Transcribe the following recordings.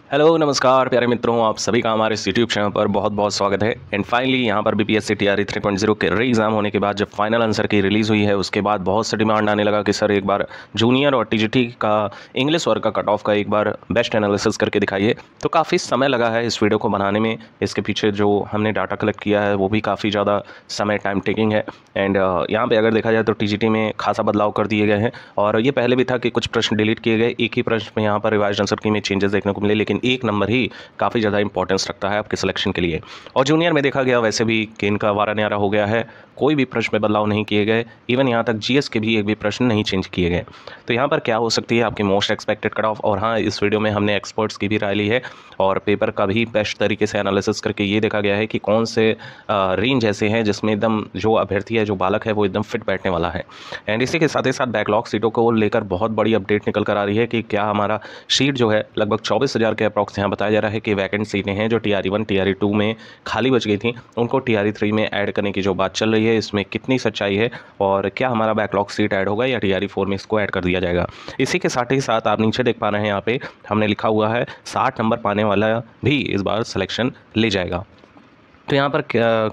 Hello नमस्कार प्यारे मित्रों, आप सभी का हमारे इस यूट्यूब चैनल पर बहुत बहुत स्वागत है। एंड फाइनली यहाँ पर बीपीएससी टीआरई 3.0 के री एग्ज़ाम होने के बाद जब फाइनल आंसर की रिलीज़ हुई है उसके बाद बहुत सा डिमांड आने लगा कि सर एक बार जूनियर और टीजीटी का इंग्लिश वर्ग का कट ऑफ का एक बार बेस्ट एनालिसिस करके दिखाइए। तो काफ़ी समय लगा है इस वीडियो को बनाने में। इसके पीछे जो हमने डाटा कलेक्ट किया है वो भी काफ़ी ज़्यादा समय टाइम टेकिंग है। एंड यहाँ पर अगर देखा जाए तो टीजीटी में खासा बदलाव कर दिए गए हैं और ये पहले भी था कि कुछ प्रश्न डिलीट किए गए, एक ही प्रश्न में यहाँ पर रिवाइज आंसर की में चेंजेस देखने को मिले, लेकिन एक नंबर ही काफ़ी ज़्यादा इंपॉर्टेंस रखता है आपके सिलेक्शन के लिए। और जूनियर में देखा गया वैसे भी कि इनका वारा न्यारा हो गया है, कोई भी प्रश्न में बदलाव नहीं किए गए, इवन यहाँ तक जीएस के भी एक भी प्रश्न नहीं चेंज किए गए। तो यहाँ पर क्या हो सकती है आपकी मोस्ट एक्सपेक्टेड कट ऑफ। और हाँ, इस वीडियो में हमने एक्सपर्ट्स की भी राय ली है और पेपर का भी बेस्ट तरीके से एनालिसिस करके ये देखा गया है कि कौन से रेंज ऐसे हैं जिसमें एकदम जो अभ्यर्थी है, जो बालक है, वो एकदम फिट बैठने वाला है। एंड इसी के साथ ही साथ बैकलॉग सीटों को लेकर बहुत बड़ी अपडेट निकल कर आ रही है कि क्या हमारा सीट जो है लगभग 24,000 के अप्रॉक्स यहाँ बताया जा रहा है कि वैकेंट सीटें हैं जो टीआरई 1 टीआरई 2 में खाली बच गई थी, उनको टीआरई 3 में ऐड करने की जो बात चल रही है, इसमें कितनी सच्चाई है और क्या हमारा बैकलॉग सीट ऐड होगा या टीआरई 4 में इसको ऐड कर दिया जाएगा। इसी के साथ ही साथ आप नीचे देख पा रहे हैं, यहाँ पे हमने लिखा हुआ है 60 नंबर पाने वाला भी इस बार सिलेक्शन ले जाएगा। तो यहाँ पर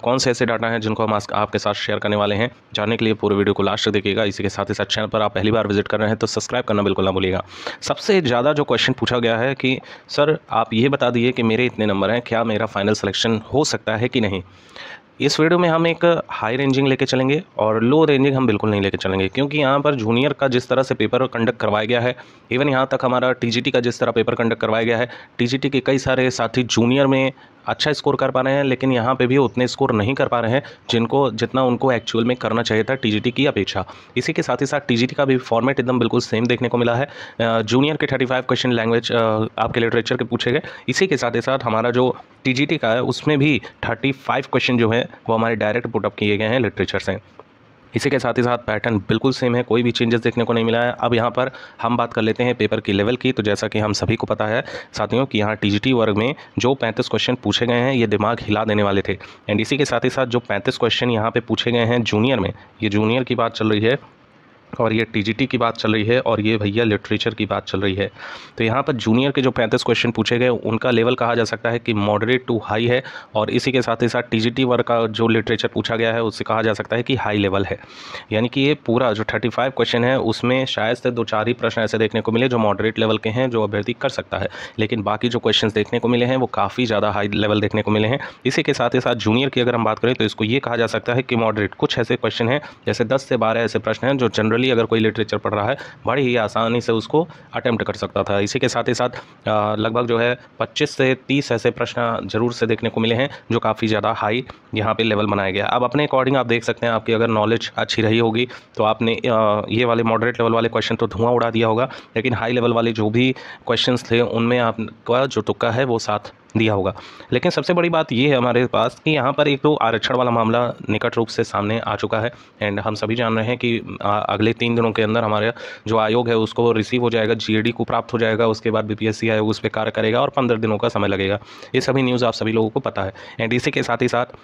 कौन से ऐसे डाटा हैं जिनको हम आपके साथ शेयर करने वाले हैं, जानने के लिए पूरे वीडियो को लास्ट तक देखिएगा। इसी के साथ ही साथ चैनल पर आप पहली बार विजिट कर रहे हैं तो सब्सक्राइब करना बिल्कुल ना भूलिएगा। सबसे ज़्यादा जो क्वेश्चन पूछा गया है कि सर आप ये बता दीजिए कि मेरे इतने नंबर हैं, क्या मेरा फाइनल सिलेक्शन हो सकता है कि नहीं। इस वीडियो में हम एक हाई रेंजिंग लेके चलेंगे और लो रेंजिंग हम बिल्कुल नहीं लेके चलेंगे, क्योंकि यहाँ पर जूनियर का जिस तरह से पेपर कंडक्ट करवाया गया है, इवन यहाँ तक हमारा टीजीटी का जिस तरह पेपर कंडक्ट करवाया गया है, टीजीटी के कई सारे साथी जूनियर में अच्छा स्कोर कर पा रहे हैं, लेकिन यहाँ पे भी उतने स्कोर नहीं कर पा रहे हैं जितना उनको एक्चुअल में करना चाहिए था टीजीटी की अपेक्षा। इसी के साथ ही साथ टीजीटी का भी फॉर्मेट एकदम बिल्कुल सेम देखने को मिला है। जूनियर के 35 क्वेश्चन लैंग्वेज आपके लिटरेचर के पूछे गए। इसी के साथ ही साथ हमारा जो टीजीटी का है उसमें भी 35 क्वेश्चन जो है वो हमारे डायरेक्ट पुटअप किए गए हैं लिटरेचर से। इसी के साथ ही साथ पैटर्न बिल्कुल सेम है, कोई भी चेंजेस देखने को नहीं मिला है। अब यहाँ पर हम बात कर लेते हैं पेपर की लेवल की। तो जैसा कि हम सभी को पता है साथियों कि यहाँ टीजीटी वर्ग में जो 35 क्वेश्चन पूछे गए हैं ये दिमाग हिला देने वाले थे। एंड इसी के साथ ही साथ जो 35 क्वेश्चन यहाँ पे पूछे गए हैं जूनियर में, ये जूनियर की बात चल रही है और ये टीजीटी की बात चल रही है और ये भैया लिटरेचर की बात चल रही है। तो यहाँ पर जूनियर के जो 35 क्वेश्चन पूछे गए उनका लेवल कहा जा सकता है कि मॉडरेट टू हाई है, और इसी के साथ ही साथ टीजीटी वर्ग का जो लिटरेचर पूछा गया है उससे कहा जा सकता है कि हाई लेवल है। यानी कि ये पूरा जो 35 क्वेश्चन है उसमें शायद से 2-4 ही प्रश्न ऐसे देखने को मिले जो मॉडरेट लेवल के हैं, जो अभ्यर्थी कर सकता है, लेकिन बाकी जो क्वेश्चन देखने को मिले हैं वो काफ़ी ज़्यादा हाई लेवल देखने को मिले हैं। इसी के साथ ही साथ जूनियर की अगर हम बात करें तो इसको ये कहा जा सकता है कि मॉडरेट। कुछ ऐसे क्वेश्चन हैं जैसे 10 से 12 ऐसे प्रश्न हैं जो जनरली अगर कोई लिटरेचर पढ़ रहा है बड़ी ही आसानी से उसको अटेम्प्ट कर सकता था। इसी के साथ ही साथ लगभग जो है 25 से 30 ऐसे प्रश्न जरूर से देखने को मिले हैं जो काफ़ी ज़्यादा हाई यहाँ पे लेवल बनाया गया। अब अपने अकॉर्डिंग आप देख सकते हैं, आपकी अगर नॉलेज अच्छी रही होगी तो आपने ये वाले मॉडरेट लेवल वाले क्वेश्चन तो धुआं उड़ा दिया होगा, लेकिन हाई लेवल वाले जो भी क्वेश्चंस थे उनमें आपका जो तुक्का है वो साथ दिया होगा। लेकिन सबसे बड़ी बात ये है हमारे पास कि यहाँ पर एक तो आरक्षण वाला मामला निकट रूप से सामने आ चुका है। एंड हम सभी जान रहे हैं कि अगले 3 दिनों के अंदर हमारे जो आयोग है उसको रिसीव हो जाएगा, जीएडी को प्राप्त हो जाएगा, उसके बाद बीपीएससी आयोग उस पर कार्य करेगा और 15 दिनों का समय लगेगा। ये सभी न्यूज़ आप सभी लोगों को पता है। एंड इसी के साथ ही साथ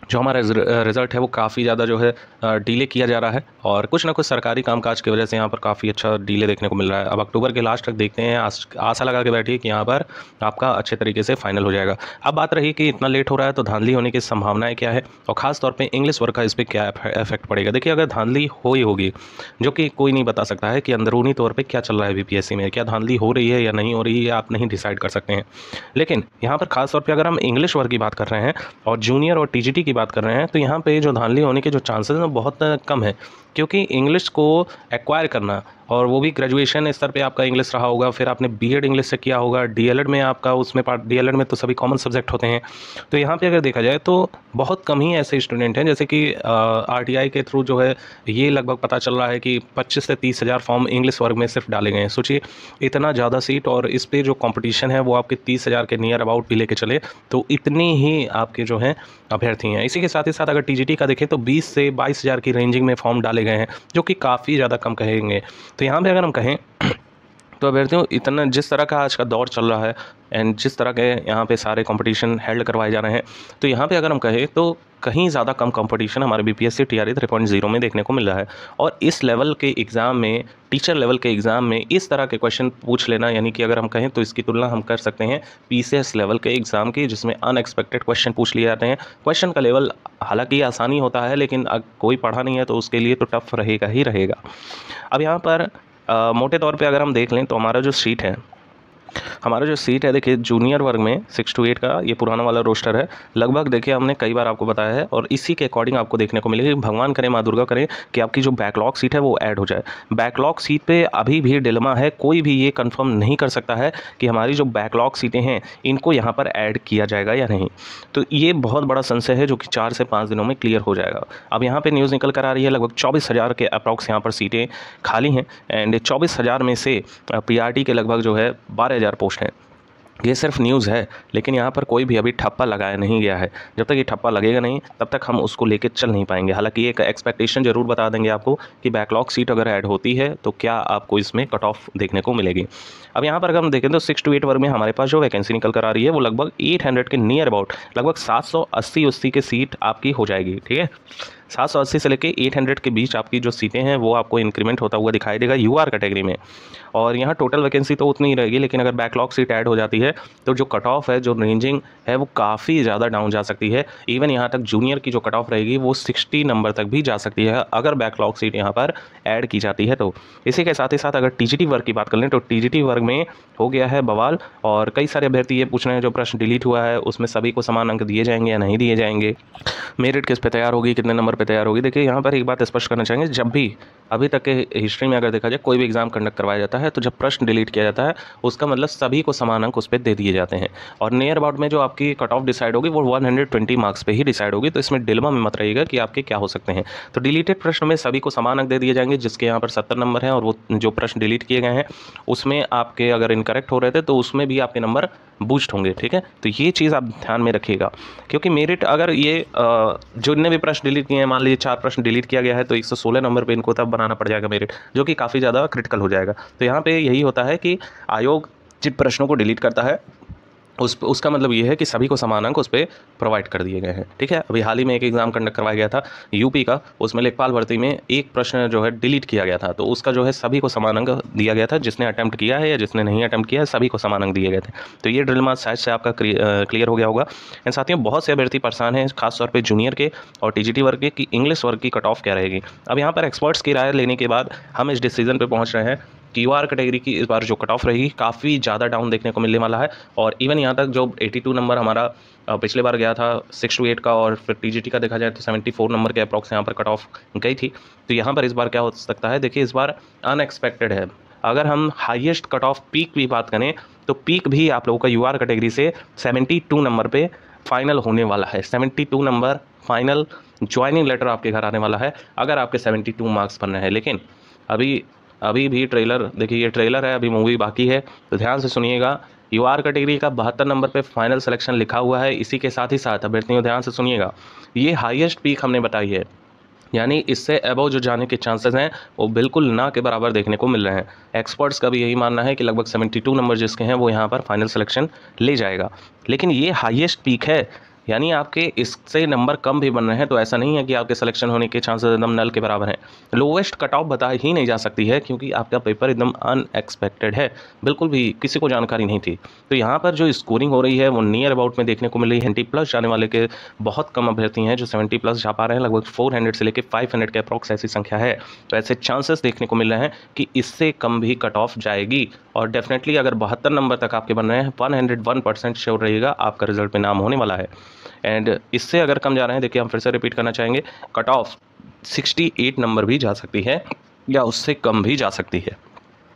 जो हमारा रिज़ल्ट है वो काफ़ी ज़्यादा जो है डिले किया जा रहा है और कुछ ना कुछ सरकारी कामकाज की वजह से यहाँ पर काफ़ी अच्छा डिले देखने को मिल रहा है। अब अक्टूबर के लास्ट तक देखते हैं, आशा लगा के बैठिए कि यहाँ पर आपका अच्छे तरीके से फाइनल हो जाएगा। अब बात रही कि इतना लेट हो रहा है तो धांधली होने की संभावनाएं क्या है और ख़ास तौर पे इंग्लिश वर्ग का इस पर क्या इफेक्ट पड़ेगा। देखिए, अगर धांधली हो ही होगी, जो कि कोई नहीं बता सकता है कि अंदरूनी तौर पर क्या चल रहा है बीपीएससी में, क्या धांधली हो रही है या नहीं हो रही है, आप नहीं डिसाइड कर सकते हैं। लेकिन यहाँ पर खास तौर पर अगर हम इंग्लिश वर्ग की बात कर रहे हैं और जूनियर और टीजीटी की बात कर रहे हैं तो यहाँ पे जो धांधली होने के जो चांसेस हैं बहुत कम है, क्योंकि इंग्लिश को एक्वायर करना और वो भी ग्रेजुएशन स्तर पे आपका इंग्लिश रहा होगा, फिर आपने बीएड इंग्लिश से किया होगा, डीएलएड में आपका उसमें पार्ट, डीएलएड में तो सभी कॉमन सब्जेक्ट होते हैं। तो यहाँ पे अगर देखा जाए तो बहुत कम ही ऐसे स्टूडेंट हैं, जैसे कि आरटीआई के थ्रू जो है ये लगभग पता चल रहा है कि 25 से 30 हज़ार फॉर्म इंग्लिश वर्ग में सिर्फ डाले गए हैं। सोचिए इतना ज़्यादा सीट और इस पर जो कॉम्पिटिशन है वो आपके 30 हज़ार के नियर अबाउट भी लेके चले तो इतनी ही आपके जो हैं अभ्यर्थी हैं। इसी के साथ ही साथ अगर टीजीटी का देखें तो 20 से 22 हज़ार की रेंजिंग में फॉर्म डाले गए हैं, जो कि काफ़ी ज़्यादा कम कहेंगे। तो यहाँ पे अगर हम कहें तो अभ्यर्थियों इतना जिस तरह का आज का दौर चल रहा है एंड जिस तरह के यहाँ पे सारे कंपटीशन हेल्ड करवाए जा रहे हैं, तो यहाँ पे अगर हम कहें तो कहीं ज़्यादा कम कंपटीशन हमारे बीपीएससी टीआरई 3.0 में देखने को मिल रहा है। और इस लेवल के एग्ज़ाम में, टीचर लेवल के एग्ज़ाम में इस तरह के क्वेश्चन पूछ लेना, यानी कि अगर हम कहें तो इसकी तुलना हम कर सकते हैं पीसीएस लेवल के एग्ज़ाम की, जिसमें अनएक्सपेक्टेड क्वेश्चन पूछ लिए जाते हैं। क्वेश्चन का लेवल हालांकि आसानी होता है, लेकिन कोई पढ़ा नहीं है तो उसके लिए तो टफ रहेगा ही रहेगा। अब यहाँ पर मोटे तौर पे अगर हम देख लें तो हमारा जो सीट है देखिए जूनियर वर्ग में 6 to 8 का ये पुराना वाला रोस्टर है। लगभग देखिए हमने कई बार आपको बताया है और इसी के अकॉर्डिंग आपको देखने को मिलेगी। भगवान करे, माँ दुर्गा करे कि आपकी जो बैकलॉग सीट है वो ऐड हो जाए। बैकलॉग सीट पे अभी भी डिलेमा है, कोई भी ये कंफर्म नहीं कर सकता है कि हमारी जो बैकलॉग सीटें हैं इनको यहाँ पर ऐड किया जाएगा या नहीं। तो ये बहुत बड़ा संशय है जो कि 4 से 5 दिनों में क्लियर हो जाएगा। अब यहाँ पर न्यूज़ निकल कर आ रही है लगभग 24,000 के अप्रॉक्स यहाँ पर सीटें खाली हैं एंड 24,000 में से पीआरटी के लगभग जो है 12,000 पोस्ट हैं। ये सिर्फ न्यूज़ है, लेकिन यहाँ पर कोई भी अभी ठप्पा लगाया नहीं गया है। जब तक ये ठप्पा लगेगा नहीं तब तक हम उसको लेके चल नहीं पाएंगे। हालांकि एक एक्सपेक्टेशन ज़रूर बता देंगे आपको कि बैकलॉग सीट अगर ऐड होती है तो क्या आपको इसमें कट ऑफ देखने को मिलेगी। अब यहाँ पर अगर हम देखें तो 6 to 8 वर्ग में हमारे पास जो वैकेंसी निकल कर आ रही है वो लगभग 800 के नियर अबाउट लगभग 780 की सीट आपकी हो जाएगी। ठीक है, 780 से लेके 800 के बीच आपकी जो सीटें हैं वो आपको इंक्रीमेंट होता हुआ दिखाई देगा यूआर कैटेगरी में। और यहाँ टोटल वैकेंसी तो उतनी ही रहेगी, लेकिन अगर बैकलॉग सीट ऐड हो जाती है तो जो कट ऑफ है, जो रेंजिंग है वो काफ़ी ज़्यादा डाउन जा सकती है। इवन यहाँ तक जूनियर की जो कट ऑफ रहेगी वो 60 नंबर तक भी जा सकती है अगर बैकलॉग सीट यहाँ पर ऐड की जाती है तो। इसी के साथ ही साथ अगर टीजीटी वर्ग की बात कर लें तो टीजीटी वर्ग में हो गया है बवाल और कई सारे अभ्यर्थी ये पूछ रहे हैं जो प्रश्न डिलीट हुआ है उसमें सभी को समान अंक दिए जाएंगे या नहीं दिए जाएंगे, मेरिट किस पे तैयार होगी, कितने नंबर पे तैयार होगी। देखिए यहाँ पर एक बात स्पष्ट करना चाहेंगे, जब भी अभी तक के हिस्ट्री में अगर देखा जाए कोई भी एग्जाम कंडक्ट करवाया जाता है तो जब प्रश्न डिलीट किया जाता है उसका मतलब सभी को समान अंक उस पर दे दिए जाते हैं। और नियर अबाउट में जो आपकी कट ऑफ डिसाइड होगी वो 120 मार्क्स पे ही डिसाइड होगी। तो इसमें डिलेमा में मत रहिएगा कि आपके क्या हो सकते हैं। तो डिलीटेड प्रश्न में सभी को समान अंक दे दिए जाएंगे, जिसके यहाँ पर 70 नंबर हैं और वो जो प्रश्न डिलीट किए गए हैं उसमें आपके अगर इनकरेक्ट हो रहे थे तो उसमें भी आपके नंबर बूस्ट होंगे। ठीक है, तो ये चीज़ आप ध्यान में रखिएगा, क्योंकि मेरिट अगर ये जितने भी प्रश्न डिलीट किए हैं, मान लीजिए 4 प्रश्न डिलीट किया गया है तो 116 नंबर पे इनको तब बनाना पड़ जाएगा मेरिट, जो कि काफ़ी ज़्यादा क्रिटिकल हो जाएगा। तो यहाँ पे यही होता है कि आयोग जिन प्रश्नों को डिलीट करता है उसका मतलब ये है कि सभी को समान अंक उस पर प्रोवाइड कर दिए गए हैं। ठीक है, अभी हाल ही में एक एग्जाम कंडक्ट करवाया गया था यूपी का, उसमें लेखपाल भर्ती में एक प्रश्न जो है डिलीट किया गया था तो उसका जो है सभी को समान अंक दिया गया था। जिसने अटैम्प्ट किया है या जिसने नहीं अटैम्प्ट किया है सभी को समान अंक दिए गए थे। तो ये ड्रिल शायद से आपका क्लियर हो गया होगा। इन साथियों बहुत से अभ्यर्थी परेशान हैं खासतौर पर जूनियर के और टीजीटी वर्ग के कि इंग्लिश वर्ग की कट ऑफ क्या रहेगी। अब यहाँ पर एक्सपर्ट्स की राय लेने के बाद हम इस डिसीजन पर पहुँच रहे हैं कि यूआर कैटेगरी की इस बार जो कट ऑफ रहेगी काफ़ी ज़्यादा डाउन देखने को मिलने वाला है। और इवन यहाँ तक जो 82 नंबर हमारा पिछले बार गया था 6 to 8 का, और फिर टीजीटी का देखा जाए तो 74 नंबर के अप्रॉक्स यहाँ पर कट ऑफ गई थी। तो यहाँ पर इस बार क्या हो सकता है, देखिए इस बार अनएक्सपेक्टेड है। अगर हम हाईएस्ट कट ऑफ पीक भी बात करें तो पीक भी आप लोगों का यूआर कैटेगरी से 72 नंबर पर फाइनल होने वाला है। 72 नंबर फाइनल ज्वाइनिंग लेटर आपके घर आने वाला है अगर आपके 72 मार्क्स बनने हैं। लेकिन अभी भी ट्रेलर देखिए, ये ट्रेलर है, अभी मूवी बाकी है, तो ध्यान से सुनिएगा। यूआर कैटेगरी का 72 नंबर पे फाइनल सिलेक्शन लिखा हुआ है। इसी के साथ ही साथ अभ्यर्थियों ध्यान से सुनिएगा, ये हाईएस्ट पीक हमने बताई है, यानी इससे अबव जो जाने के चांसेस हैं वो बिल्कुल ना के बराबर देखने को मिल रहे हैं। एक्सपर्ट्स का भी यही मानना है कि लगभग 72 नंबर जिसके हैं वो यहाँ पर फाइनल सिलेक्शन ले जाएगा। लेकिन ये हाईएस्ट पीक है, यानी आपके इससे नंबर कम भी बन रहे हैं तो ऐसा नहीं है कि आपके सिलेक्शन होने के चांसेस एकदम नल के बराबर हैं। लोवेस्ट कट ऑफ बता ही नहीं जा सकती है क्योंकि आपका पेपर एकदम अनएक्सपेक्टेड है, बिल्कुल भी किसी को जानकारी नहीं थी। तो यहाँ पर जो स्कोरिंग हो रही है वो नियर अबाउट में देखने को मिल रही है। 70+ जाने वाले के बहुत कम अभ्यर्थी हैं जो 70+ जा पा रहे हैं, लगभग 400 से लेकर 500 के अप्रॉक्स ऐसी संख्या है। तो ऐसे चांसेस देखने को मिल रहे हैं कि इससे कम भी कट ऑफ जाएगी। और डेफिनेटली अगर 72 नंबर तक आपके बन रहे हैं 101% श्योर रहिएगा आपका रिजल्ट पे नाम होने वाला है। एंड इससे अगर कम जा रहे हैं, देखिए हम फिर से रिपीट करना चाहेंगे, कट ऑफ 68 नंबर भी जा सकती है या उससे कम भी जा सकती है।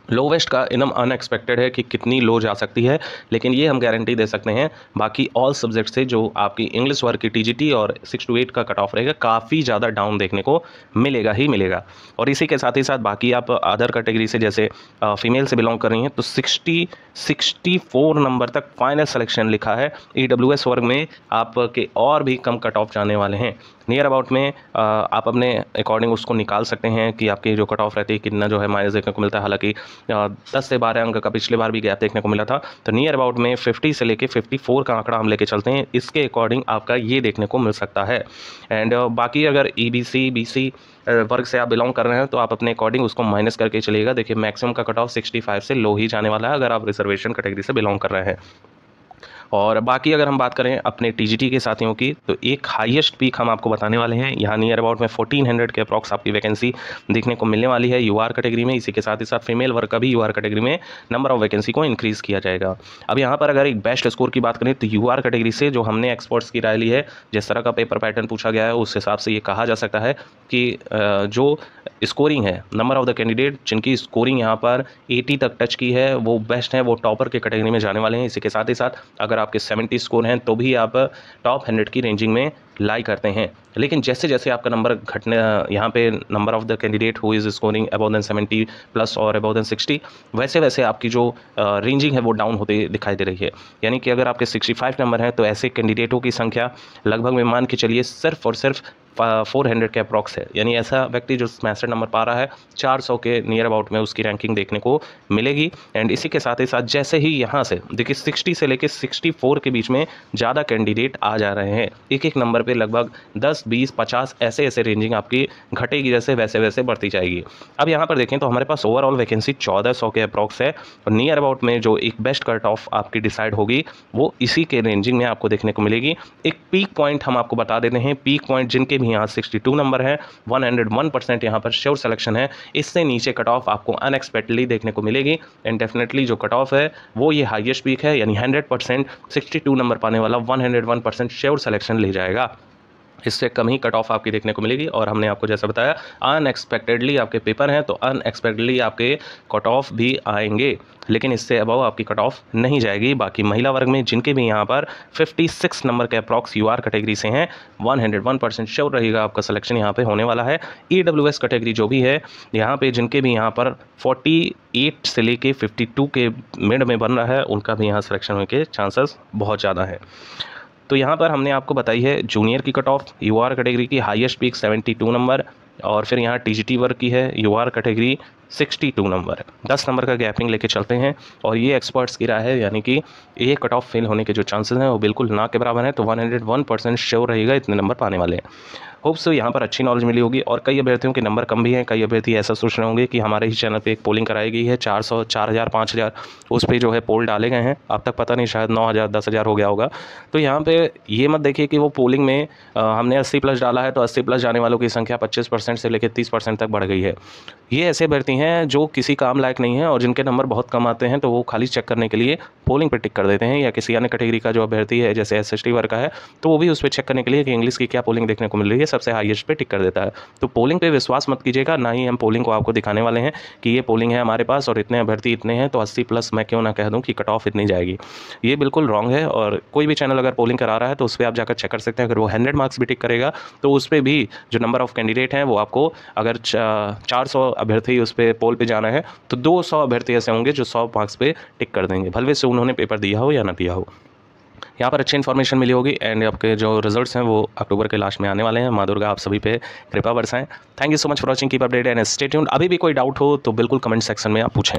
लोवेस्ट का एकदम अनएक्सपेक्टेड है कि कितनी लो जा सकती है, लेकिन ये हम गारंटी दे सकते हैं बाकी ऑल सब्जेक्ट से जो आपकी इंग्लिश वर्ग की टीजीटी और 6 to 8 का कट ऑफ रहेगा काफ़ी ज़्यादा डाउन देखने को मिलेगा ही मिलेगा। और इसी के साथ ही साथ बाकी आप अदर कैटेगरी से जैसे फीमेल से बिलोंग कर रही हैं तो 64 नंबर तक फाइनल सिलेक्शन लिखा है। EWS वर्ग में आपके और भी कम कट ऑफ जाने वाले हैं। नियर अबाउट में आप अपने अकॉर्डिंग उसको निकाल सकते हैं कि आपकी जो कट ऑफ रहती है कितना जो है माइनस देखने को मिलता है। हालांकि 10 से 12 अंक का पिछले बार भी गैप देखने को मिला था। तो नियर अबाउट में 50 से लेके 54 का आंकड़ा हम लेके चलते हैं, इसके अकॉर्डिंग आपका ये देखने को मिल सकता है। एंड बाकी अगर EBC BC वर्ग से आप बिलोंग कर रहे हैं तो आप अपने अकॉर्डिंग उसको माइनस करके चलिएगा। देखिए मैक्सिमम का कट ऑफ 65 से लो ही जाने वाला है अगर आप रिजर्वेशन कैटेगरी से बिलोंग कर रहे हैं। और बाकी अगर हम बात करें अपने TGT के साथियों की, तो एक हाईएस्ट पीक हम आपको बताने वाले हैं। यहाँ नियर अबाउट में 1400 के अप्रॉक्स आपकी वैकेंसी देखने को मिलने वाली है UR कैटेगरी में। इसी के साथ ही साथ फीमेल वर्ग का भी UR कैटेगरी में नंबर ऑफ वैकेंसी को इंक्रीज़ किया जाएगा। अब यहाँ पर अगर एक बेस्ट स्कोर की बात करें तो UR कैटेगरी से जो हमने एक्सपर्ट्स की राय ली है, जिस तरह का पेपर पैटर्न पूछा गया है उस हिसाब से ये कहा जा सकता है कि जो स्कोरिंग है, नंबर ऑफ द कैंडिडेट जिनकी स्कोरिंग यहाँ पर 80 तक टच की है वो बेस्ट हैं, वो टॉपर के कैटेगरी में जाने वाले हैं। इसी के साथ ही साथ अगर आपके 70 स्कोर हैं तो भी आप टॉप 100 की रेंजिंग में लाई करते हैं। लेकिन जैसे जैसे आपका नंबर घटने, यहाँ पे number of the candidate who is scoring above than 70 plus और अबव देन 60, वैसे वैसे आपकी जो रेंजिंग है वो डाउन होते दिखाई दे रही है। यानी कि अगर आपके 65 नंबर हैं तो ऐसे कैंडिडेटों की संख्या लगभग में मान के चलिए सिर्फ और सिर्फ 400 के अप्रॉक्स है। यानी ऐसा व्यक्ति जो 65 नंबर पा रहा है 400 के नियर अबाउट में उसकी रैंकिंग देखने को मिलेगी। एंड इसी के साथ ही साथ जैसे ही यहाँ से देखिए 60 से लेकर 64 के बीच में ज़्यादा कैंडिडेट आ जा रहे हैं, एक एक नंबर पे लगभग 10, 20, 50 ऐसे ऐसे रेंजिंग आपकी घटेगी जैसे वैसे वैसे बढ़ती जाएगी। अब यहाँ पर देखें तो हमारे पास ओवरऑल वैकेंसी 1400 के अप्रॉक्स है और नियर अबाउट में जो एक बेस्ट कट ऑफ आपकी डिसाइड होगी वो इसी के रेंजिंग में आपको देखने को मिलेगी। एक पीक पॉइंट हम आपको बता देते हैं, पीक पॉइंट जिनके यहाँ 62 नंबर है, 101% यहाँ पर श्योर सिलेक्शन है। इससे नीचे कट ऑफ आपको अनएक्सपेक्टेडली देखने को मिलेगी। एंड डेफिनेटली जो कट ऑफ है वो ये हाईएस्ट पीक है, यानी 100% 62 नंबर पाने वाला 101% श्योर सिलेक्शन ले जाएगा। इससे कम ही कट ऑफ आपकी देखने को मिलेगी। और हमने आपको जैसा बताया अनएक्सपेक्टेडली आपके पेपर हैं तो अनएक्सपेक्टेडली आपके कट ऑफ भी आएंगे, लेकिन इससे अबव आपकी कट ऑफ नहीं जाएगी। बाकी महिला वर्ग में जिनके भी यहाँ पर 56 नंबर के अप्रॉक्स UR कैटेगरी से हैं 101% श्योर रहेगा आपका सिलेक्शन यहाँ पे होने वाला है। EWS कैटेगरी जो भी है यहाँ पे जिनके भी यहाँ पर 48 से लेके 52 के मिड में बन रहा है उनका भी यहाँ सिलेक्शन होने के चांसेस बहुत ज़्यादा है। तो यहाँ पर हमने आपको बताई है जूनियर की कट ऑफ UR कैटेगरी की हाईएस्ट पीक 72 नंबर और फिर यहाँ TGT वर्ग की है UR कैटेगरी 62 नंबर, 10 नंबर का गैपिंग लेके चलते हैं। और ये एक्सपर्ट्स की राय है, यानी कि ये कट ऑफ फेल होने के जो चांसेस हैं वो बिल्कुल ना के बराबर हैं। तो 101% श्योर रहेगा इतने नंबर पाने वाले हैं। होप सो यहाँ पर अच्छी नॉलेज मिली होगी। और कई अभ्यर्थियों के नंबर कम भी हैं, कई अभ्यर्थी ऐसा सोच रहे होंगे कि हमारे ही चैनल पे एक पोलिंग कराई गई है 400, 4000, 5000, उस पर जो है पोल डाले गए हैं। अब तक पता नहीं शायद 9000, 10000 हो गया होगा। तो यहाँ पे ये मत देखिए कि वो पोलिंग में हमने 80+ डाला है तो 80+ जाने वालों की संख्या 25% से लेकर 30% तक बढ़ गई है। ये ऐसे अभ्यर्थी हैं जो किसी काम लायक नहीं है और जिनके नंबर बहुत कम आते हैं तो वो खाली चेक करने के लिए पोलिंग पे टिक कर देते हैं। या किसी अन्य कैटेगरी का जो अभ्यर्थी है जैसे SST वर्ग का है तो वो भी उस पर चेक करने के लिए कि इंग्लिश की क्या पोलिंग देखने को मिल रही है सबसे हाईएस्ट पे टिक कर देता है। तो पोलिंग पे विश्वास मत कीजिएगा, ना ही हम पोलिंग को आपको दिखाने वाले हैं कि ये पोलिंग है हमारे पास और इतने अभ्यर्थी इतने हैं तो 80+ मैं क्यों ना कह दूँ कि कट ऑफ इतनी जाएगी। ये बिल्कुल रॉन्ग है। और कोई भी चैनल अगर पोलिंग करा रहा है तो उस पर आप जाकर चेक कर सकते हैं। अगर वो 100 मार्क्स भी टिक करेगा तो उस पर भी जो नंबर ऑफ कैंडिडेट हैं वो आपको अगर 400 अभ्यर्थी उस पर पोल पे जाना है तो 200 अभ्यर्थी ऐसे होंगे जो 100 मार्क्स पे टिक कर देंगे, भले से उन्होंने पेपर दिया हो या ना दिया हो। यहाँ पर अच्छी इन्फॉर्मेशन मिली होगी। एंड आपके जो रिजल्ट्स हैं वो अक्टूबर के लास्ट में आने वाले हैं। माँ दुर्गा आप सभी पे कृपा बरसाएं। Thank you so much for watching, keep updated and stay tuned. अभी भी कोई डाउट हो तो बिल्कुल कमेंट सेक्शन में आप पूछें।